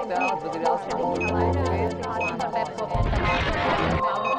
Beato Griasco Juana Beppo Pontamato.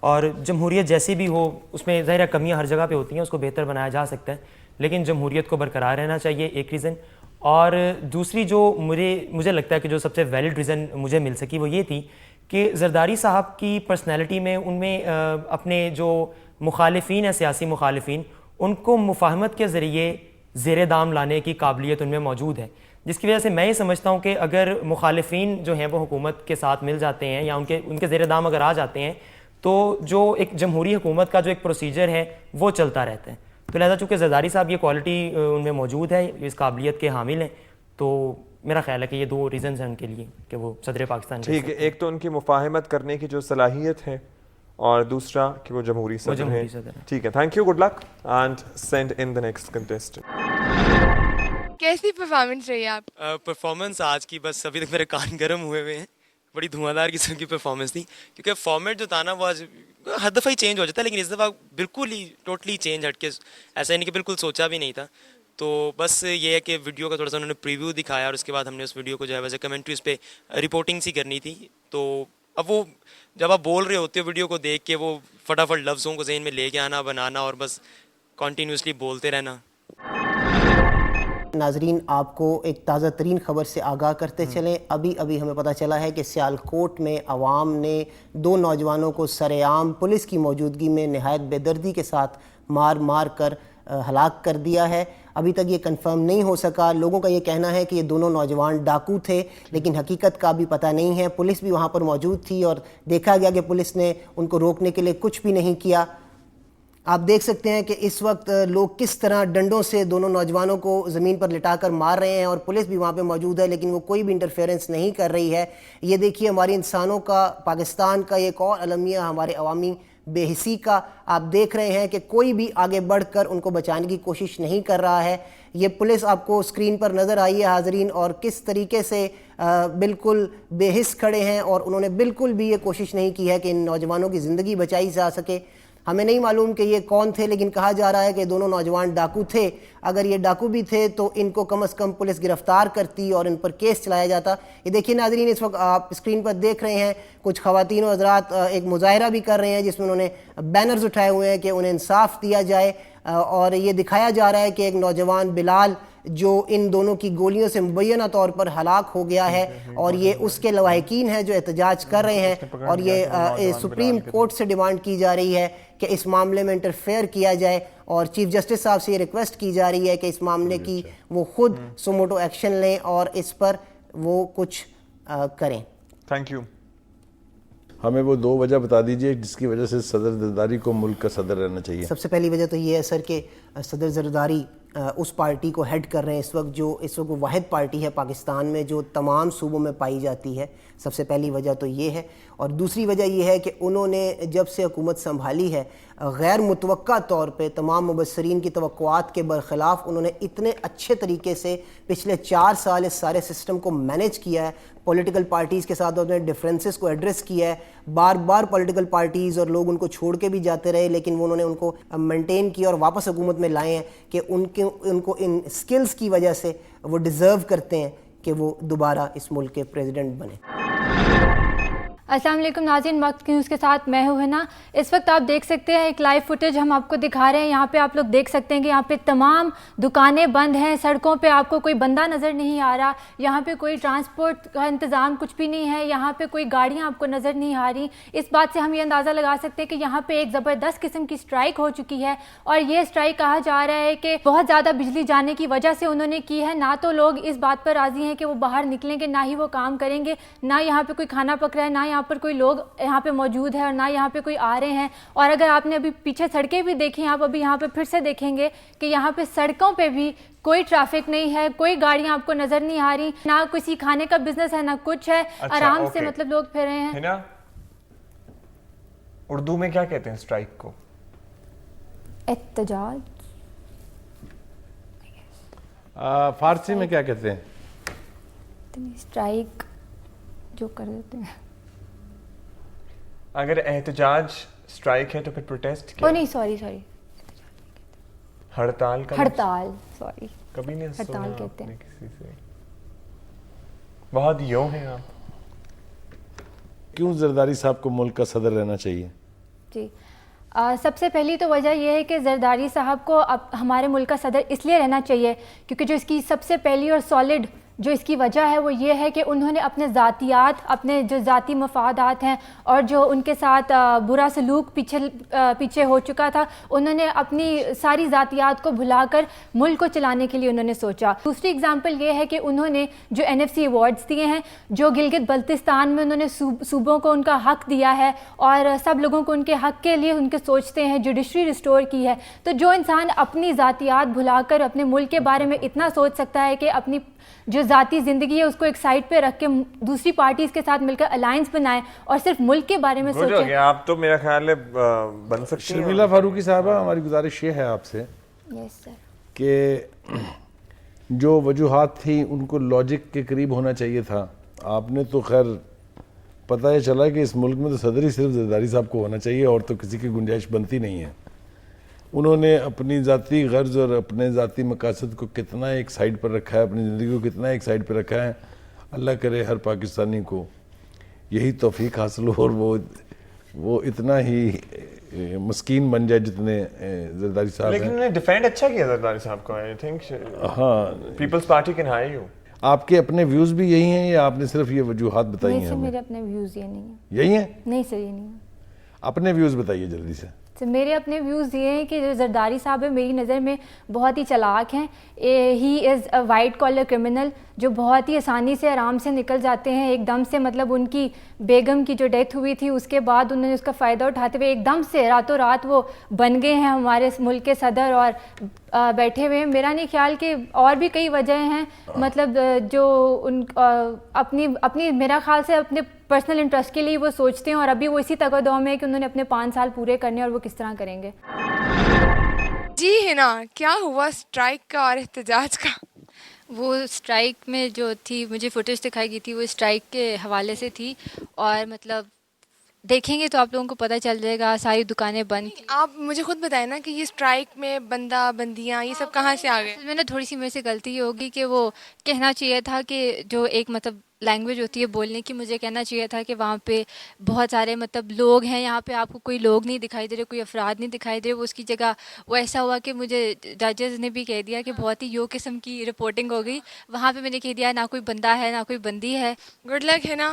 اور جمہوریت جیسی بھی ہو اس میں ظاہر کمیاں ہر جگہ پہ ہوتی ہیں, اس کو بہتر بنایا جا سکتا ہے, لیکن جمہوریت کو برقرار رہنا چاہیے, ایک ریزن. اور دوسری جو مجھے لگتا ہے کہ جو سب سے ویلڈ ریزن مجھے مل سکی وہ یہ تھی کہ زرداری صاحب کی پرسنالٹی میں, ان میں اپنے جو مخالفین ہیں, سیاسی مخالفین, ان کو مفاہمت کے ذریعے زیر دام لانے کی قابلیت ان میں موجود ہے, جس کی وجہ سے میں یہ سمجھتا ہوں کہ اگر مخالفین جو ہیں وہ حکومت کے ساتھ مل جاتے ہیں یا ان کے زیر دام اگر آ جاتے ہیں تو جو ایک جمہوری حکومت کا جو ایک پروسیجر ہے وہ چلتا رہتا ہے. تو لہذا چونکہ زرداری صاحب یہ کوالٹی ان میں موجود ہے, اس قابلیت کے حامل ہیں, تو میرا خیال ہے کہ یہ 2 ریزنز ہیں ان کے لیے کہ وہ صدر پاکستان. ٹھیک ہے, ایک تو ان کی مفاہمت کرنے کی جو صلاحیت ہے اور دوسرا کہ وہ جمہوری صدر ہیں. ٹھیک ہے, thank you, good luck and send in the next contestant. کیسی پرفارمنس رہی آپ؟ پرفارمنس آج کی بس ابھی تک میرے کان گرم ہوئے ہیں, بڑی دھواں دار قسم کی پرفارمنس تھی, کیونکہ فارمیٹ جو تھا نا وہ آج ہر دفعہ ہی چینج ہو جاتا ہے, لیکن اس دفعہ بالکل ہی ٹوٹلی چینج ہٹ کے, ایسا نہیں کہ بالکل سوچا بھی نہیں تھا. تو بس یہ ہے کہ ویڈیو کا تھوڑا سا انہوں نے پریویو دکھایا اور اس کے بعد ہم نے اس ویڈیو کو جو ہے ویسے کمنٹری اس پہ رپورٹنگ سی کرنی تھی. تو اب وہ جب آپ بول رہے ہوتے ہو ویڈیو کو دیکھ کے وہ فٹافٹ لفظوں کو ذہن میں لے کے آنا, بنانا اور بس کنٹینیوسلی بولتے رہنا. ناظرین آپ کو ایک تازہ ترین خبر سے آگاہ کرتے چلیں. ابھی ہمیں پتہ چلا ہے کہ سیالکوٹ میں عوام نے 2 نوجوانوں کو سرِ عام پولیس کی موجودگی میں نہایت بے دردی کے ساتھ مار کر ہلاک کر دیا ہے. ابھی تک یہ کنفرم نہیں ہو سکا. لوگوں کا یہ کہنا ہے کہ یہ دونوں نوجوان ڈاکو تھے, لیکن حقیقت کا بھی پتہ نہیں ہے. پولیس بھی وہاں پر موجود تھی اور دیکھا گیا کہ پولیس نے ان کو روکنے کے لیے کچھ بھی نہیں کیا. آپ دیکھ سکتے ہیں کہ اس وقت لوگ کس طرح ڈنڈوں سے دونوں نوجوانوں کو زمین پر لٹا کر مار رہے ہیں اور پولیس بھی وہاں پہ موجود ہے, لیکن وہ کوئی بھی انٹرفیئرنس نہیں کر رہی ہے. یہ دیکھیے ہمارے انسانوں کا, پاکستان کا ایک اور المیہ ہمارے عوامی بے حسی کا. آپ دیکھ رہے ہیں کہ کوئی بھی آگے بڑھ کر ان کو بچانے کی کوشش نہیں کر رہا ہے. یہ پولیس آپ کو اسکرین پر نظر آئی ہے حاضرین, اور کس طریقے سے بالکل بے حس کھڑے ہیں, اور انہوں نے بالکل بھی یہ کوشش نہیں کی ہے کہ ان نوجوانوں کی زندگی بچائی جا سکے. ہمیں نہیں معلوم کہ یہ کون تھے, لیکن کہا جا رہا ہے کہ دونوں نوجوان ڈاکو تھے. اگر یہ ڈاکو بھی تھے تو ان کو کم از کم پولیس گرفتار کرتی اور ان پر کیس چلایا جاتا. یہ دیکھیے ناظرین, اس وقت آپ اسکرین پر دیکھ رہے ہیں کچھ خواتین و حضرات ایک مظاہرہ بھی کر رہے ہیں جس میں انہوں نے بینرز اٹھائے ہوئے ہیں کہ انہیں انصاف دیا جائے, اور یہ دکھایا جا رہا ہے کہ ایک نوجوان بلال جو ان دونوں کی گولیوں سے مبینہ طور پر ہلاک ہو گیا ہے, اور یہ اس کے لواحقین ہیں جو احتجاج کر رہے ہیں, اور یہ سپریم کورٹ سے ڈیمانڈ کی جا رہی ہے کہ اس معاملے میں انٹرفیئر کیا جائے, اور چیف جسٹس صاحب سے یہ ریکویسٹ کی جا رہی ہے کہ اس معاملے کی وہ خود سوموٹو ایکشن لیں اور اس پر وہ کچھ کریں. Thank you. ہمیں وہ 2 وجہ بتا دیجئے جس کی وجہ سے صدر زرداری کو ملک کا صدر رہنا چاہیے. سب سے پہلی وجہ تو یہ ہے سر کہ صدر زرداری اس پارٹی کو ہیڈ کر رہے ہیں اس وقت وہ واحد پارٹی ہے پاکستان میں جو تمام صوبوں میں پائی جاتی ہے. سب سے پہلی وجہ تو یہ ہے, اور دوسری وجہ یہ ہے کہ انہوں نے جب سے حکومت سنبھالی ہے غیر متوقع طور پہ تمام مبصرین کی توقعات کے برخلاف انہوں نے اتنے اچھے طریقے سے پچھلے 4 سال اس سارے سسٹم کو مینیج کیا ہے. پولیٹیکل پارٹیز کے ساتھ انہوں نے ڈفرینسز کو ایڈریس کیا ہے. بار پولیٹیکل پارٹیز اور لوگ ان کو چھوڑ کے بھی جاتے رہے, لیکن انہوں نے ان کو مینٹین کیا اور واپس حکومت میں لائے ہیں کہ ان کو ان سکلز کی وجہ سے وہ ڈیزرو کرتے ہیں کہ وہ دوبارہ اس ملک کے پریزیڈنٹ بنے. السلام علیکم ناظرین, وقت نیوز کے ساتھ میں ہوں ہنا. اس وقت آپ دیکھ سکتے ہیں ایک لائیو فوٹیج ہم آپ کو دکھا رہے ہیں. یہاں پہ آپ لوگ دیکھ سکتے ہیں کہ یہاں پہ تمام دکانیں بند ہیں, سڑکوں پہ آپ کو کوئی بندہ نظر نہیں آ رہا, یہاں پہ کوئی ٹرانسپورٹ کا انتظام کچھ بھی نہیں ہے, یہاں پہ کوئی گاڑیاں آپ کو نظر نہیں آ رہی. اس بات سے ہم یہ اندازہ لگا سکتے ہیں کہ یہاں پہ ایک زبردست قسم کی اسٹرائک ہو چکی ہے, اور یہ اسٹرائک کہا جا رہا ہے کہ بہت زیادہ بجلی جانے کی وجہ سے انہوں نے کی ہے. نہ تو لوگ اس بات پر راضی ہیں کہ وہ باہر نکلیں گے, نہ ہی وہ کام کریں گے, نہ یہاں پہ کوئی کھانا پک رہا ہے, نہ یہاں پر کوئی لوگ یہاں پہ موجود ہے, اور نہ یہاں پہ کوئی آ رہے ہیں. اور اگر آپ نے ابھی پیچھے سڑکیں بھی دیکھی, آپ ابھی یہاں پہ پھر سے دیکھیں گے کہ یہاں پہ سڑکوں پہ بھی کوئی ٹریفک نہیں ہے, کوئی گاڑیاں آپ کو نظر نہیں آ رہی, نہ کسی کھانے کا بزنس ہے, نہ کچھ ہے. آرام سے مطلب لوگ پھر رہے ہیں. اردو میں کیا کہتے ہیں اسٹرائک کو؟ احتجاج. فارسی میں کیا کہتے ہیں؟ اسٹرائک جو کر دیتے ہیں. اگر احتجاج اسٹرائک ہے تو پھر پروٹیسٹ کیا؟ نہیں سوری ہڑتال کا ہڑتال, سوری کبھی نہیں ہڑتال کہتے ہیں. کسی سے بہت یوں ہیں آپ. کیوں زرداری صاحب کو ملک کا صدر رہنا چاہیے؟ جی سب سے پہلی تو وجہ یہ ہے کہ زرداری صاحب کو اب ہمارے ملک کا صدر اس لیے رہنا چاہیے کیونکہ جو اس کی سب سے پہلی اور سالڈ جو اس کی وجہ ہے وہ یہ ہے کہ انہوں نے اپنے ذاتیات، اپنے جو ذاتی مفادات ہیں اور جو ان کے ساتھ برا سلوک پیچھے ہو چکا تھا، انہوں نے اپنی ساری ذاتیات کو بھلا کر ملک کو چلانے کے لیے انہوں نے سوچا۔ دوسری اگزامپل یہ ہے کہ انہوں نے جو NFC ایوارڈز دیے ہیں، جو گلگت بلتستان میں انہوں نے صوبوں کو ان کا حق دیا ہے اور سب لوگوں کو ان کے حق کے لیے ان کے سوچتے ہیں، جوڈیشری ریسٹور کی ہے، تو جو انسان اپنی ذاتیات بھلا کر اپنے ملک کے بارے میں اتنا سوچ سکتا ہے کہ اپنی جو ذاتی زندگی ہے اس کو ایک سائڈ پہ رکھ کے دوسری پارٹیز کے ساتھ مل کر الائنس بنائیں اور صرف ملک کے بارے میں سوچیں۔ آپ تو میرا خیال ہے بن سکتی ہیں۔ شرمیلا فاروقی صاحبہ، ہماری گزارش یہ ہے آپ سے یس سر کہ جو وجوہات تھیں ان کو لاجک کے قریب ہونا چاہیے تھا۔ آپ نے تو خیر پتہ یہ چلا کہ اس ملک میں تو صدر ہی صرف زرداری صاحب کو ہونا چاہیے اور تو کسی کی گنجائش بنتی نہیں ہے۔ انہوں نے اپنی ذاتی غرض اور اپنے ذاتی مقاصد کو کتنا ایک سائڈ پر رکھا ہے، اپنی زندگی کو کتنا ایک سائڈ پہ رکھا ہے۔ اللہ کرے ہر پاکستانی کو یہی توفیق حاصل ہو اور وہ اتنا ہی مسکین بن جائے جتنے زرداری صاحب ہیں۔ لیکن انہوں نے ڈیفینڈ اچھا کیا زرداری صاحب کو، آئی تھنک ہاں، Peoples Party can hire you. آپ کے اپنے ویوز بھی یہی ہیں یا آپ نے صرف یہ وجوہات بتائی نہیں ہیں سر، ہمیں؟ میرے اپنے ویوز یہ نہیں ہیں۔ یہی ہیں؟ نہیں سر، یہ نہیں ہے۔ اپنے ویوز بتائیے جلدی سے۔ تو میرے اپنے ویوز یہ ہیں کہ جو زرداری صاحب ہے میری نظر میں بہت ہی چلاک ہیں۔ ہی از اے وائٹ کالر کرمنل جو بہت ہی آسانی سے آرام سے نکل جاتے ہیں ایک دم سے، مطلب ان کی بیگم کی جو ڈیتھ ہوئی تھی اس کے بعد انہوں نے اس کا فائدہ اٹھاتے ہوئے ایک دم سے راتوں رات وہ بن گئے ہیں ہمارے ملک کے صدر اور بیٹھے ہوئے ہیں۔ میرا نہیں خیال کہ اور بھی کئی وجہ ہیں، مطلب جو ان اپنی میرا خیال سے اپنے پرسنل انٹرسٹ کے لیے وہ سوچتے ہیں اور ابھی وہ اسی تگدو میں ہے کہ انہوں نے اپنے 5 سال پورے کرنے اور وہ کس طرح کریں گے۔ جی ہنا، کیا ہوا اسٹرائک کا اور احتجاج کا؟ وہ اسٹرائک میں جو تھی مجھے فوٹیج دکھائی گئی تھی وہ اسٹرائک کے حوالے سے تھی، اور مطلب دیکھیں گے تو آپ لوگوں کو پتہ چل جائے گا، ساری دکانیں بند تھیں۔ آپ مجھے خود بتائیں نا کہ یہ اسٹرائک میں بندہ بندیاں یہ سب کہاں سے آ گئے؟ میں نے تھوڑی سی میرے سے غلطی یہ ہوگی کہ وہ کہنا چاہیے تھا کہ جو ایک مطلب لینگویج ہوتی ہے بولنے کی، مجھے کہنا چاہیے تھا کہ وہاں پہ بہت سارے مطلب لوگ ہیں، یہاں پہ آپ کو کوئی لوگ نہیں دکھائی دے رہے، کوئی افراد نہیں دکھائی دے رہے۔ وہ اس کی جگہ وہ ایسا ہوا کہ مجھے ججز نے بھی کہہ دیا کہ بہت ہی یو قسم کی رپورٹنگ ہو گئی، وہاں پہ میں نے کہہ دیا نہ کوئی بندہ ہے نہ کوئی بندی ہے۔ گڈ لک ہے نا۔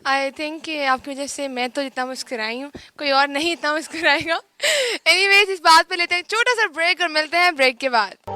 آئی تھنک کہ آپ کی وجہ سے میں تو جتنا مسکرائی ہوں کوئی اور نہیں اتنا مسکرائے گا۔ اینی ویز اس بات پہ لیتے ہیں چھوٹا سا بریک اور ملتے ہیں بریک کے بعد۔